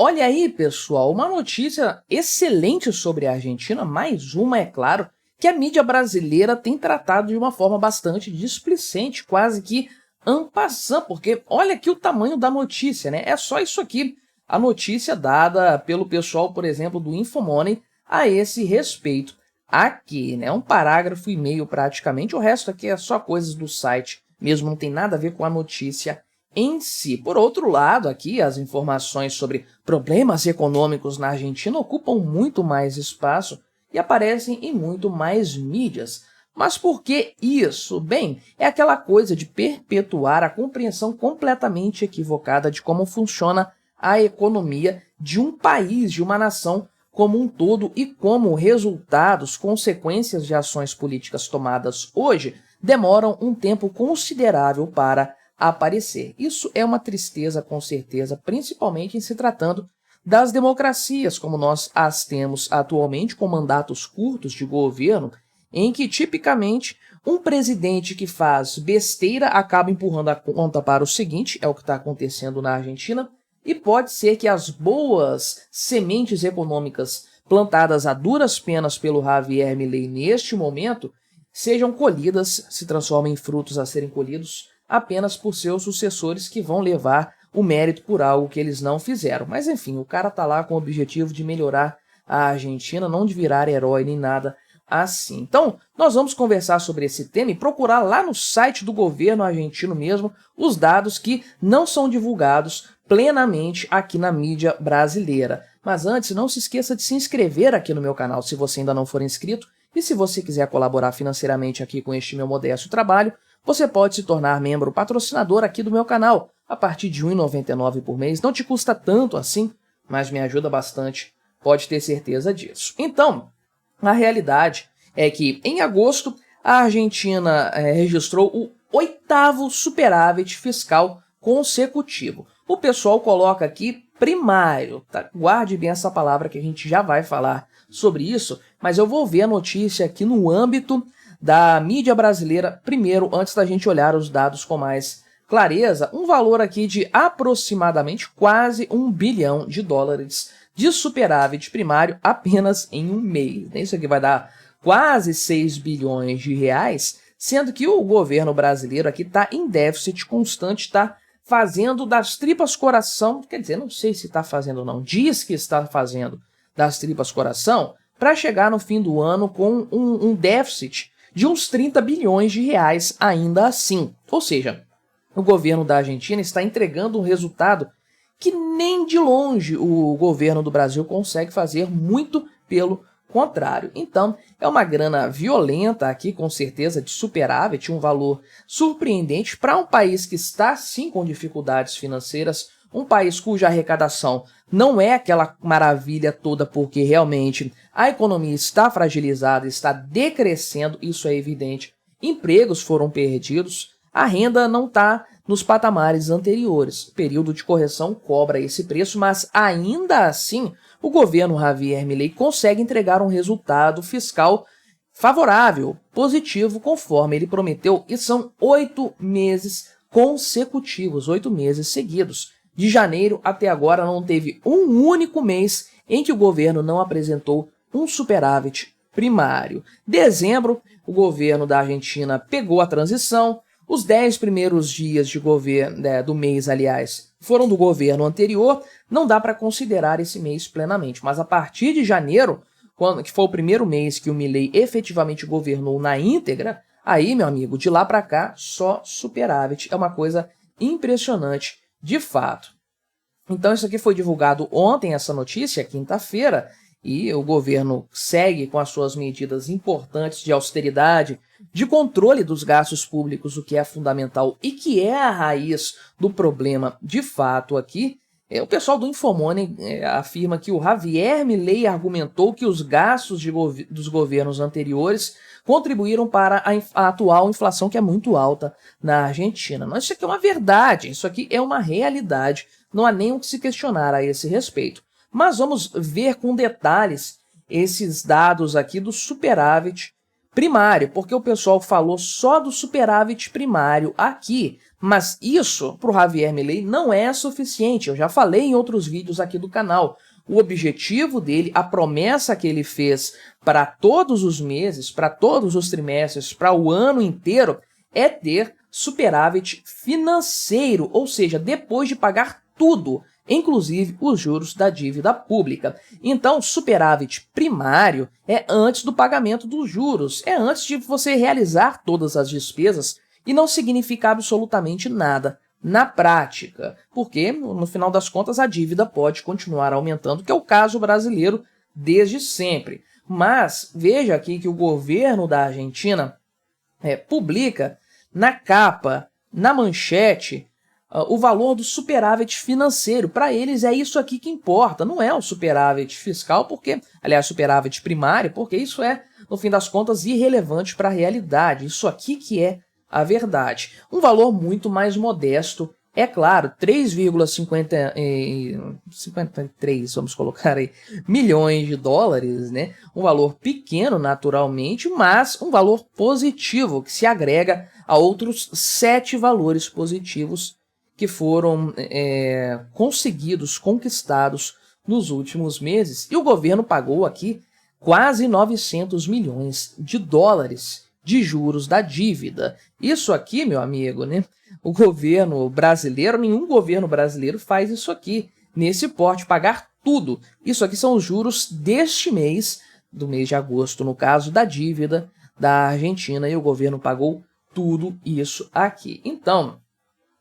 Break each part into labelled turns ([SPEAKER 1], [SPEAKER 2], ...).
[SPEAKER 1] olha aí, pessoal, uma notícia excelente sobre a Argentina, mais uma, é claro, que a mídia brasileira tem tratado de uma forma bastante displicente, quase que en passant, porque olha aqui o tamanho da notícia, né? É só isso aqui, a notícia dada pelo pessoal, por exemplo, do Infomoney a esse respeito. Aqui, né? Um parágrafo e meio praticamente, o resto aqui é só coisas do site, mesmo não tem nada a ver com a notícia em si. Por outro lado, aqui as informações sobre problemas econômicos na Argentina ocupam muito mais espaço e aparecem em muito mais mídias. Mas por que isso? Bem, é aquela coisa de perpetuar a compreensão completamente equivocada de como funciona a economia de um país, de uma nação como um todo e como resultados, consequências de ações políticas tomadas hoje demoram um tempo considerável para aparecer. Isso é uma tristeza, com certeza, principalmente em se tratando das democracias, como nós as temos atualmente, com mandatos curtos de governo, em que, tipicamente, um presidente que faz besteira acaba empurrando a conta para o seguinte, é o que está acontecendo na Argentina, e pode ser que as boas sementes econômicas plantadas a duras penas pelo Javier Milei neste momento sejam colhidas, se transformem em frutos a serem colhidos apenas por seus sucessores que vão levar o mérito por algo que eles não fizeram. Mas enfim, o cara tá lá com o objetivo de melhorar a Argentina, não de virar herói nem nada assim. Então, nós vamos conversar sobre esse tema e procurar lá no site do governo argentino mesmo os dados que não são divulgados plenamente aqui na mídia brasileira. Mas antes, não se esqueça de se inscrever aqui no meu canal se você ainda não for inscrito, e se você quiser colaborar financeiramente aqui com este meu modesto trabalho, você pode se tornar membro patrocinador aqui do meu canal, a partir de R$ 1,99 por mês. Não te custa tanto assim, mas me ajuda bastante, pode ter certeza disso. Então, a realidade é que, em agosto, a Argentina registrou o 8º superávit fiscal consecutivo. O pessoal coloca aqui primário, tá? Guarde bem essa palavra que a gente já vai falar sobre isso, mas eu vou ver a notícia aqui no âmbito da mídia brasileira primeiro, antes da gente olhar os dados com mais clareza. Um valor aqui de aproximadamente quase US$ 1 bilhão de superávit primário apenas em um mês. Isso aqui vai dar quase 6 bilhões de reais, sendo que o governo brasileiro aqui está em déficit constante, está fazendo das tripas coração, quer dizer, não sei se está fazendo ou não, diz que está fazendo das tripas coração, para chegar no fim do ano com um déficit de uns 30 bilhões de reais ainda assim. Ou seja, o governo da Argentina está entregando um resultado que nem de longe o governo do Brasil consegue fazer, muito pelo contrário. Então, é uma grana violenta aqui, com certeza, de superávit, um valor surpreendente para um país que está, sim, com dificuldades financeiras, um país cuja arrecadação não é aquela maravilha toda, porque realmente a economia está fragilizada, está decrescendo, isso é evidente, empregos foram perdidos, a renda não está nos patamares anteriores. O período de correção cobra esse preço, mas ainda assim o governo Javier Milei consegue entregar um resultado fiscal favorável, positivo, conforme ele prometeu, e são 8 meses consecutivos, 8 meses seguidos. De janeiro até agora não teve um único mês em que o governo não apresentou um superávit primário. Dezembro, o governo da Argentina pegou a transição. Os 10 primeiros dias de governo, do mês, aliás, foram do governo anterior. Não dá para considerar esse mês plenamente, mas a partir de janeiro, que foi o primeiro mês que o Milei efetivamente governou na íntegra, aí, meu amigo, de lá para cá, só superávit. É uma coisa impressionante, de fato. Então isso aqui foi divulgado ontem, essa notícia, quinta-feira, e o governo segue com as suas medidas importantes de austeridade, de controle dos gastos públicos, o que é fundamental e que é a raiz do problema de fato aqui. O pessoal do Infomoney afirma que o Javier Milei argumentou que os gastos dos governos anteriores contribuíram para a atual inflação, que é muito alta na Argentina. Mas isso aqui é uma verdade, isso aqui é uma realidade, não há nem o que se questionar a esse respeito. Mas vamos ver com detalhes esses dados aqui do superávit primário, porque o pessoal falou só do superávit primário aqui, Mas isso, para o Javier Milei, não é suficiente. Eu já falei em outros vídeos aqui do canal. O objetivo dele, a promessa que ele fez para todos os meses, para todos os trimestres, para o ano inteiro, é ter superávit financeiro, ou seja, depois de pagar tudo, inclusive os juros da dívida pública. Então, superávit primário é antes do pagamento dos juros, é antes de você realizar todas as despesas e não significa absolutamente nada na prática, porque, no final das contas, a dívida pode continuar aumentando, que é o caso brasileiro desde sempre. Mas veja aqui que o governo da Argentina publica na capa, na manchete, o valor do superávit financeiro. Para eles é isso aqui que importa, não é o superávit fiscal, porque, aliás, superávit primário, porque isso é, no fim das contas, irrelevante para a realidade. Isso aqui que é a verdade. Um valor muito mais modesto, é claro, 3,53, vamos colocar aí, milhões de dólares, né? Um valor pequeno, naturalmente, mas um valor positivo, que se agrega a outros 7 valores positivos que foram conquistados nos últimos meses. E o governo pagou aqui quase 900 milhões de dólares de juros da dívida. Isso aqui, meu amigo, né? O governo brasileiro, nenhum governo brasileiro faz isso aqui, nesse porte, pagar tudo. Isso aqui são os juros deste mês, do mês de agosto, no caso, da dívida da Argentina, e o governo pagou tudo isso aqui. Então,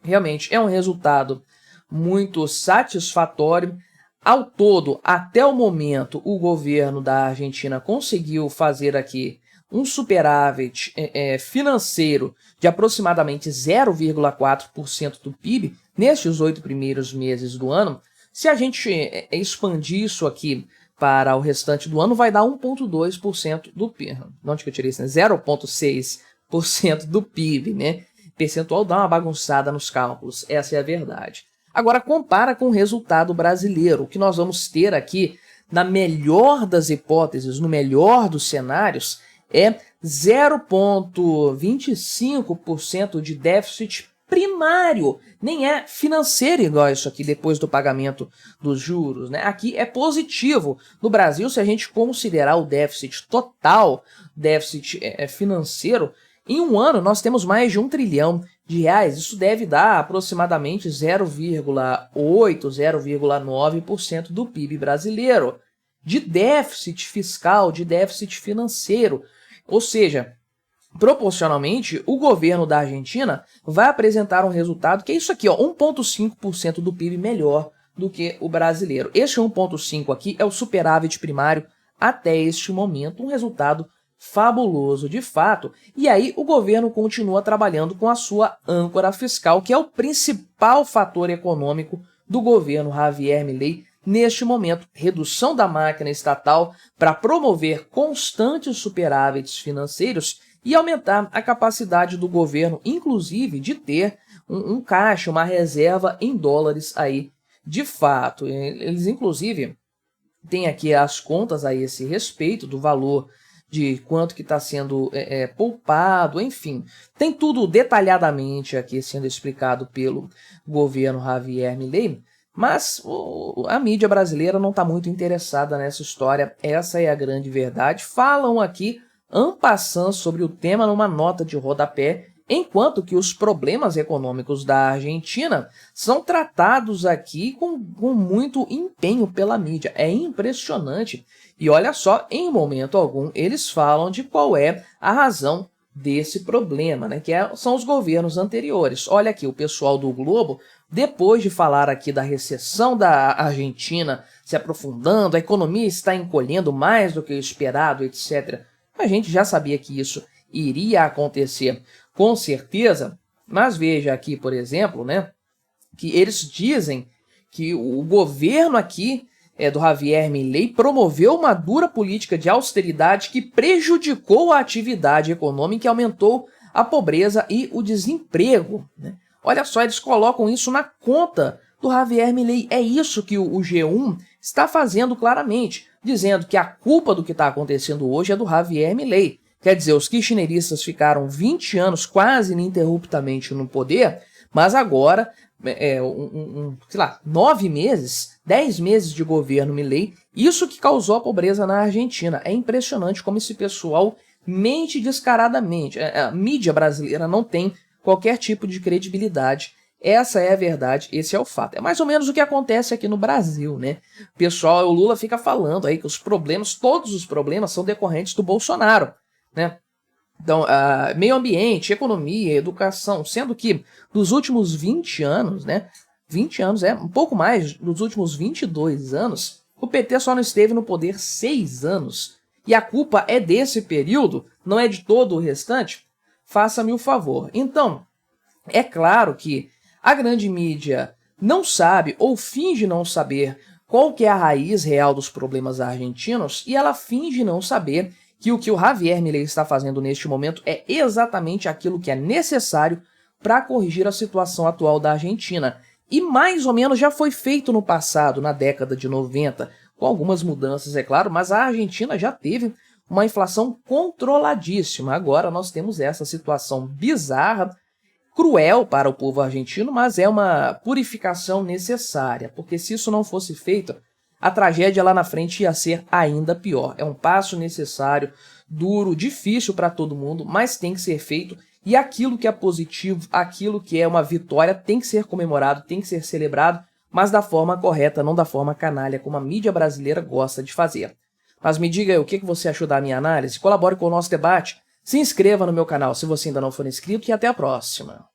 [SPEAKER 1] realmente é um resultado muito satisfatório. Ao todo, até o momento, o governo da Argentina conseguiu fazer aqui um superávit financeiro de aproximadamente 0,4% do PIB nestes 8 primeiros meses do ano. Se a gente expandir isso aqui para o restante do ano, vai dar 1,2% do PIB. De onde que eu tirei isso? 0,6% do PIB, né? Percentual dá uma bagunçada nos cálculos, essa é a verdade. Agora, compara com o resultado brasileiro. O que nós vamos ter aqui, na melhor das hipóteses, no melhor dos cenários, é 0,25% de déficit primário. Nem é financeiro igual isso aqui depois do pagamento dos juros, né? Aqui é positivo. No Brasil, se a gente considerar o déficit total, déficit financeiro, em um ano nós temos mais de 1 trilhão de reais. Isso deve dar aproximadamente 0,8, 0,9% do PIB brasileiro de déficit fiscal, de déficit financeiro. Ou seja, proporcionalmente, o governo da Argentina vai apresentar um resultado que é isso aqui, 1,5% do PIB melhor do que o brasileiro. Este 1,5% aqui é o superávit primário até este momento, um resultado fabuloso de fato. E aí o governo continua trabalhando com a sua âncora fiscal, que é o principal fator econômico do governo Javier Milei neste momento, redução da máquina estatal para promover constantes superávites financeiros e aumentar a capacidade do governo, inclusive, de ter um caixa, uma reserva em dólares aí de fato. Eles, inclusive, têm aqui as contas a esse respeito do valor de quanto que está sendo poupado, enfim. Tem tudo detalhadamente aqui sendo explicado pelo governo Javier Milei. Mas a mídia brasileira não está muito interessada nessa história, essa é a grande verdade. Falam aqui en passant sobre o tema numa nota de rodapé, enquanto que os problemas econômicos da Argentina são tratados aqui com muito empenho pela mídia. É impressionante. E olha só, em momento algum, eles falam de qual é a razão desse problema, né? São os governos anteriores. Olha aqui, o pessoal do Globo, depois de falar aqui da recessão da Argentina se aprofundando, a economia está encolhendo mais do que o esperado, etc. A gente já sabia que isso iria acontecer, com certeza, mas veja aqui, por exemplo, né, que eles dizem que o governo aqui do Javier Milei promoveu uma dura política de austeridade que prejudicou a atividade econômica e aumentou a pobreza e o desemprego, né? Olha só, eles colocam isso na conta do Javier Milei. É isso que o G1 está fazendo claramente, dizendo que a culpa do que está acontecendo hoje é do Javier Milei. Quer dizer, os kirchneristas ficaram 20 anos quase ininterruptamente no poder, Mas agora, sei lá, 9 meses, 10 meses de governo Milei, isso que causou a pobreza na Argentina. É impressionante como esse pessoal mente descaradamente. A mídia brasileira não tem qualquer tipo de credibilidade. Essa é a verdade, esse é o fato. É mais ou menos o que acontece aqui no Brasil, né? O Lula fica falando aí que os problemas, todos os problemas são decorrentes do Bolsonaro, né? Então, meio ambiente, economia, educação, sendo que dos últimos 20 anos, né? 20 anos, um pouco mais, dos últimos 22 anos, o PT só não esteve no poder 6 anos. E a culpa é desse período, não é de todo o restante? Faça-me o favor. Então, é claro que a grande mídia não sabe ou finge não saber qual que é a raiz real dos problemas argentinos e ela finge não saber que o Javier Milei está fazendo neste momento é exatamente aquilo que é necessário para corrigir a situação atual da Argentina. E mais ou menos já foi feito no passado, na década de 90, com algumas mudanças, é claro, mas a Argentina já teve uma inflação controladíssima. Agora nós temos essa situação bizarra, cruel para o povo argentino, mas é uma purificação necessária, porque se isso não fosse feito, a tragédia lá na frente ia ser ainda pior. É um passo necessário, duro, difícil para todo mundo, mas tem que ser feito, e aquilo que é positivo, aquilo que é uma vitória, tem que ser comemorado, tem que ser celebrado, mas da forma correta, não da forma canalha, como a mídia brasileira gosta de fazer. Mas me diga aí, o que você achou da minha análise? Colabore com o nosso debate. Se inscreva no meu canal se você ainda não for inscrito e até a próxima.